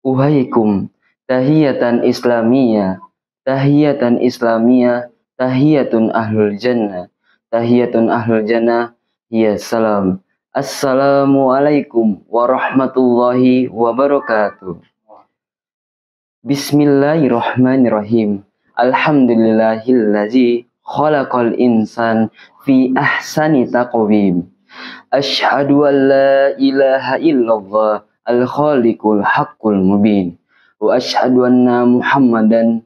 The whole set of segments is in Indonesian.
Uhaikum tahiyatan islamiyah, tahiyatan islamiyah, tahiyatun ahlul jannah, tahiyatun ahlul jannah, ya salam. Assalamualaikum warahmatullahi wabarakatuh. Bismillahirrahmanirrahim. Alhamdulillahillazi khalaqal insan fi ahsani taqwim. Asyhadu an la ilaha illallah al-khaliqul haqqul mubin. Wa asyhadu anna Muhammadan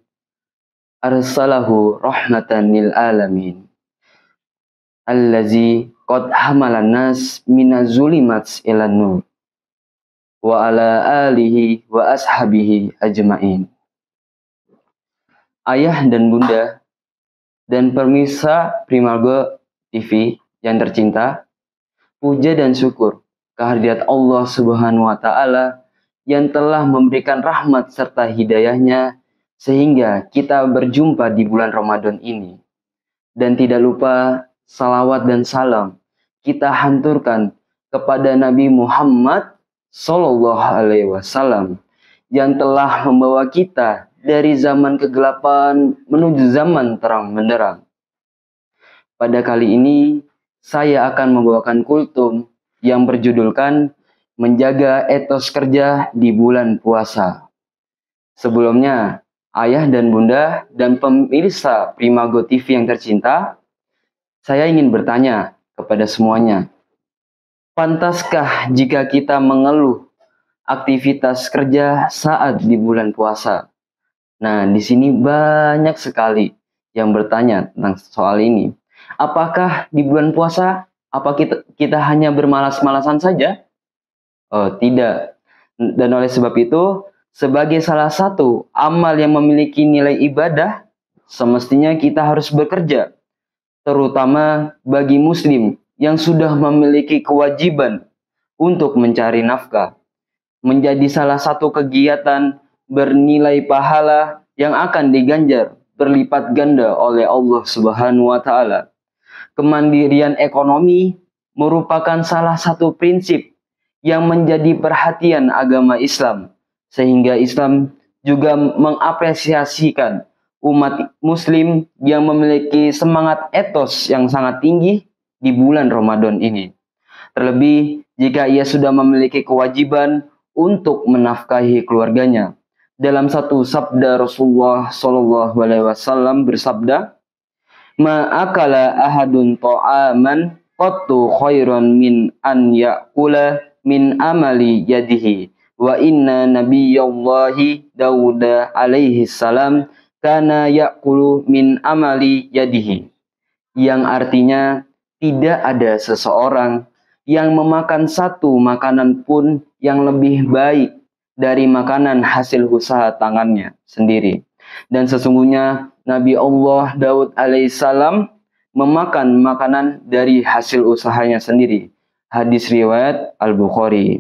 arsalahu rahmatan lil alamin. Allazi qad hamalan nas minaz zulumats ilan nur. Wa ala alihi wa ashabihi ajmain. Ayah dan bunda dan pemirsa Primargo TV yang tercinta, puja dan syukur kehadirat Allah Subhanahu wa Ta'ala yang telah memberikan rahmat serta hidayahnya sehingga kita berjumpa di bulan Ramadan ini. Dan tidak lupa salawat dan salam kita hanturkan kepada Nabi Muhammad Sallallahu Alaihi Wasallam yang telah membawa kita dari zaman kegelapan menuju zaman terang benderang. Pada kali ini saya akan membawakan kultum yang berjudulkan Menjaga Etos Kerja di Bulan Puasa. Sebelumnya, ayah dan bunda dan pemirsa Primargo TV yang tercinta, saya ingin bertanya kepada semuanya, pantaskah jika kita mengeluh aktivitas kerja saat di bulan puasa? Nah, di sini banyak sekali yang bertanya tentang soal ini. Apakah di bulan puasa, apa kita hanya bermalas-malasan saja? Oh, tidak. Dan oleh sebab itu, sebagai salah satu amal yang memiliki nilai ibadah, semestinya kita harus bekerja. Terutama bagi muslim yang sudah memiliki kewajiban untuk mencari nafkah. Menjadi salah satu kegiatan bernilai pahala yang akan diganjar berlipat ganda oleh Allah Subhanahu wa Ta'ala. Kemandirian ekonomi merupakan salah satu prinsip yang menjadi perhatian agama Islam, sehingga Islam juga mengapresiasikan umat muslim yang memiliki semangat etos yang sangat tinggi di bulan Ramadan ini. Terlebih jika ia sudah memiliki kewajiban untuk menafkahi keluarganya. Dalam satu sabda Rasulullah Shallallahu Alaihi Wasallam bersabda, "Ma'akala ahadun ta'aman qattu khairan min an ya'kula min amali yadihi. Wa inna nabiyallahi Dawuda alaihi salam kana ya'kulu min amali yadihi." Yang artinya tidak ada seseorang yang memakan satu makanan pun yang lebih baik dari makanan hasil usaha tangannya sendiri. Dan sesungguhnya Nabi Allah Daud alaihissalam memakan makanan dari hasil usahanya sendiri. Hadis riwayat Al-Bukhari.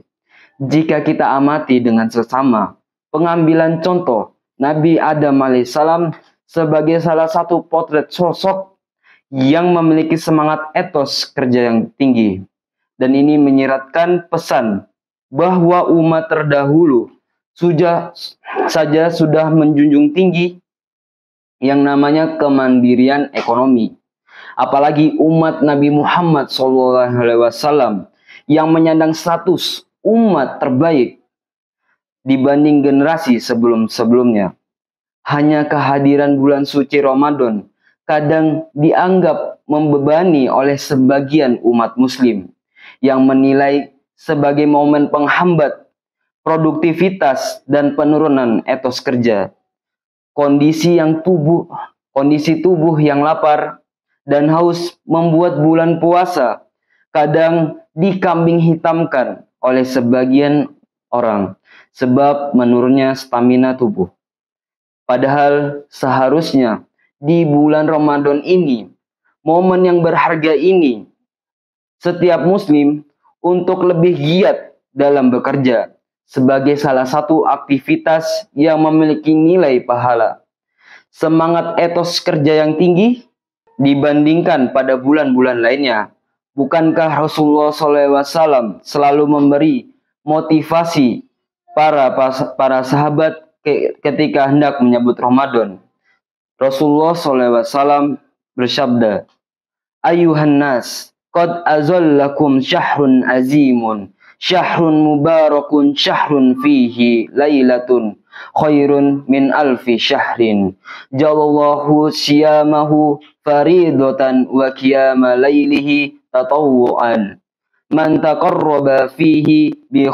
Jika kita amati dengan sesama, pengambilan contoh Nabi Adam alaihissalam sebagai salah satu potret sosok yang memiliki semangat etos kerja yang tinggi. Dan ini menyiratkan pesan bahwa umat terdahulu sudah menjunjung tinggi yang namanya kemandirian ekonomi. Apalagi umat Nabi Muhammad SAW yang menyandang status umat terbaik dibanding generasi sebelum-sebelumnya. Hanya kehadiran bulan suci Ramadan kadang dianggap membebani oleh sebagian umat muslim yang menilai sebagai momen penghambat produktivitas dan penurunan etos kerja. Kondisi tubuh yang lapar dan haus membuat bulan puasa kadang dikambing hitamkan oleh sebagian orang sebab menurunnya stamina tubuh. Padahal seharusnya di bulan Ramadan ini, momen yang berharga ini, setiap muslim untuk lebih giat dalam bekerja sebagai salah satu aktivitas yang memiliki nilai pahala. Semangat etos kerja yang tinggi dibandingkan pada bulan-bulan lainnya. Bukankah Rasulullah SAW selalu memberi motivasi para sahabat ketika hendak menyambut Ramadan. Rasulullah SAW bersabda, Ayuhan nas, qad azallakum syahrun azimun, syahrun mubarakun, syahrun fihi laylatun, khairun min alfi syahrin. Jalallahu siyamahu faridatan wa qiyama laylihi tatawu'an. Man taqarraba fihi bi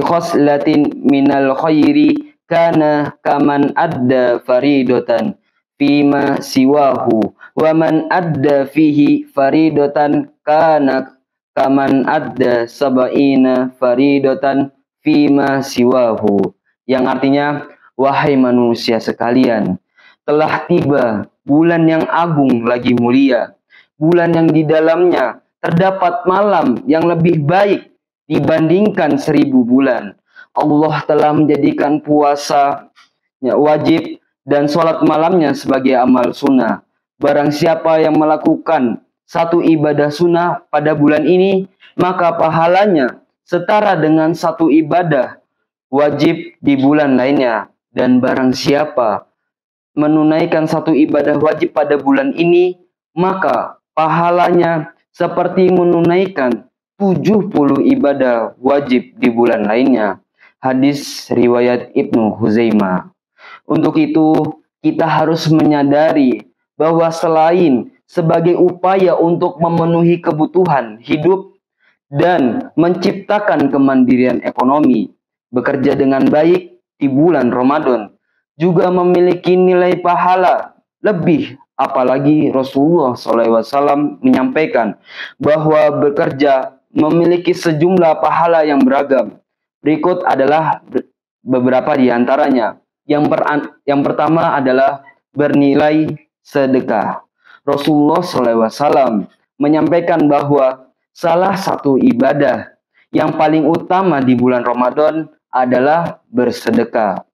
khoslatin minal khairi kana kaman adda faridatan fima siwahu wa man adda fihi faridatan kana kaman adda sab'ina faridatan fima siwahu, yang artinya, wahai manusia sekalian, telah tiba bulan yang agung lagi mulia, bulan yang di dalamnya terdapat malam yang lebih baik dibandingkan 1000 bulan. Allah telah menjadikan puasa wajib dan sholat malamnya sebagai amal sunnah. Barang siapa yang melakukan satu ibadah sunnah pada bulan ini, maka pahalanya setara dengan satu ibadah wajib di bulan lainnya. Dan barang siapa menunaikan satu ibadah wajib pada bulan ini, maka pahalanya seperti menunaikan 70 ibadah wajib di bulan lainnya. Hadis riwayat Ibnu Huzaimah. Untuk itu, kita harus menyadari bahwa selain sebagai upaya untuk memenuhi kebutuhan hidup dan menciptakan kemandirian ekonomi, bekerja dengan baik di bulan Ramadan juga memiliki nilai pahala lebih. Apalagi Rasulullah SAW menyampaikan bahwa bekerja memiliki sejumlah pahala yang beragam. Berikut adalah beberapa di antaranya. Yang pertama adalah bernilai sedekah. Rasulullah SAW menyampaikan bahwa salah satu ibadah yang paling utama di bulan Ramadan adalah bersedekah.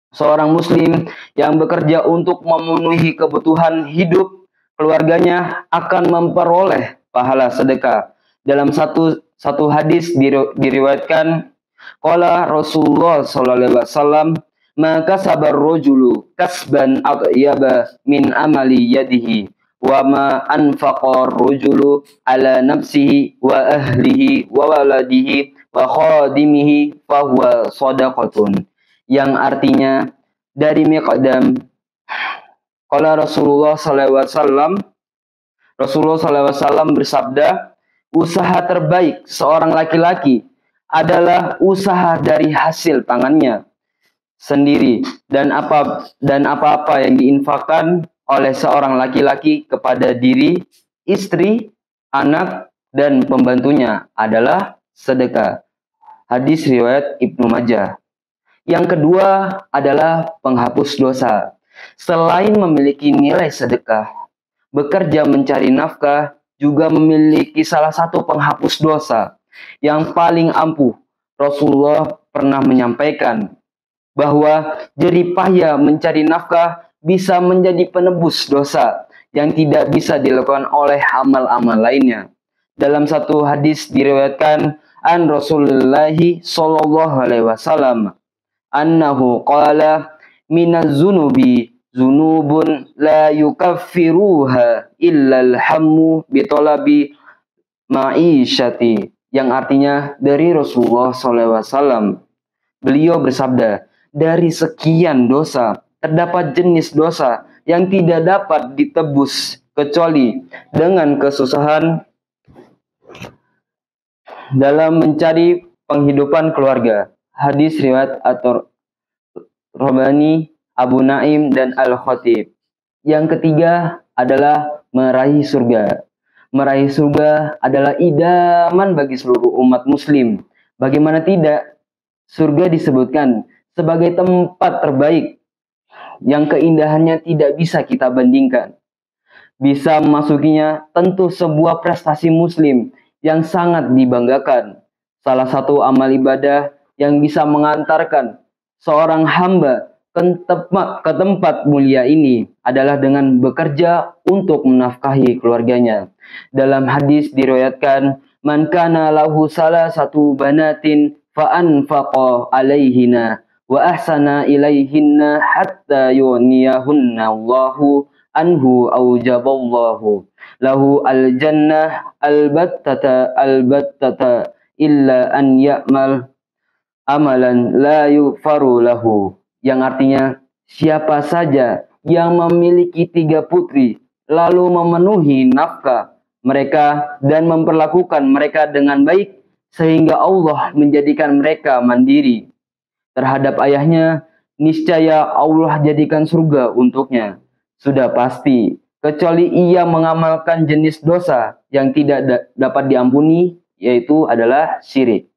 Seorang muslim yang bekerja untuk memenuhi kebutuhan hidup keluarganya akan memperoleh pahala sedekah. Dalam satu hadis diriwayatkan, qala Rasulullah sallallahu alaihi wasallam, maka sabar rajulu kasban atyaba min amali yadihi wa ma anfaqa rajulu ala nafsihi wa ahlihi wa waladihi wa khadimihi fa huwa shadaqatun, yang artinya dari Miqdam, qala Rasulullah sallallahu alaihi wasallam, Rasulullah sallallahu alaihi wasallam bersabda, usaha terbaik seorang laki-laki adalah usaha dari hasil tangannya sendiri, dan apa-apa yang diinfakkan oleh seorang laki-laki kepada diri, istri, anak, dan pembantunya adalah sedekah. Hadis riwayat Ibnu Majah. Yang kedua adalah penghapus dosa. Selain memiliki nilai sedekah, bekerja mencari nafkah juga memiliki salah satu penghapus dosa yang paling ampuh. Rasulullah pernah menyampaikan bahwa jerih payah mencari nafkah bisa menjadi penebus dosa yang tidak bisa dilakukan oleh amal-amal lainnya. Dalam satu hadis diriwayatkan an Rasulullahi sallallahu alaihi wasallam annahu qala minaz zunubi zunubun la yukaffiruha illa alhammu bitolabi ma'isyati, yang artinya dari Rasulullah SAW. Beliau bersabda, dari sekian dosa terdapat jenis dosa yang tidak dapat ditebus kecuali dengan kesusahan dalam mencari penghidupan keluarga. Hadis riwayat At-Tabrani, Abu Naim, dan Al-Khatib. Yang ketiga adalah meraih surga. Meraih surga adalah idaman bagi seluruh umat muslim. Bagaimana tidak? Surga disebutkan sebagai tempat terbaik yang keindahannya tidak bisa kita bandingkan. Bisa memasukinya tentu sebuah prestasi muslim yang sangat dibanggakan. Salah satu amal ibadah yang bisa mengantarkan seorang hamba ke tempat mulia ini adalah dengan bekerja untuk menafkahi keluarganya. Dalam hadis diriwayatkan, man kana lahu salasatu banatin fa anfaqa alaihina wa ahsana ilaihinna hatta yuniyahunna Allahu anhu aujaballahu lahu al-jannah albattata illa an ya'mal amalan la yufaru lahu, yang artinya siapa saja yang memiliki 3 putri lalu memenuhi nafkah mereka dan memperlakukan mereka dengan baik sehingga Allah menjadikan mereka mandiri terhadap ayahnya, niscaya Allah jadikan surga untuknya. Sudah pasti, kecuali ia mengamalkan jenis dosa yang tidak dapat diampuni, yaitu adalah syirik.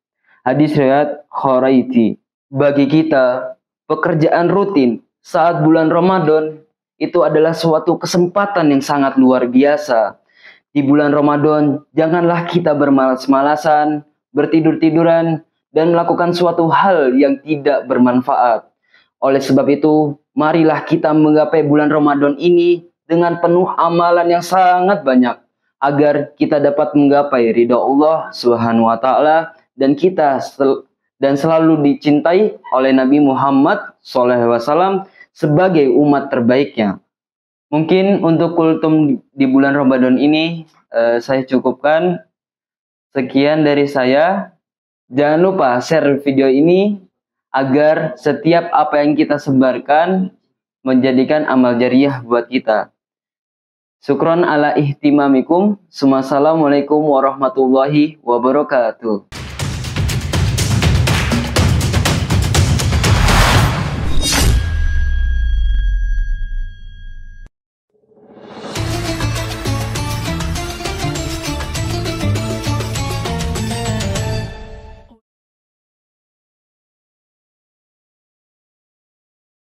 Hadis riwayat Khuraiti. Bagi kita, pekerjaan rutin saat bulan Ramadan itu adalah suatu kesempatan yang sangat luar biasa. Di bulan Ramadan, janganlah kita bermalas-malasan, bertidur-tiduran, dan melakukan suatu hal yang tidak bermanfaat. Oleh sebab itu, marilah kita menggapai bulan Ramadan ini dengan penuh amalan yang sangat banyak, agar kita dapat menggapai ridha Allah Subhanahu wa Ta'ala, dan selalu dicintai oleh Nabi Muhammad SAW sebagai umat terbaiknya. Mungkin untuk kultum di bulan Ramadan ini saya cukupkan. Sekian dari saya. Jangan lupa share video ini agar setiap apa yang kita sebarkan menjadikan amal jariah buat kita. Syukron ala ihtimamikum. Assalamualaikum warahmatullahi wabarakatuh.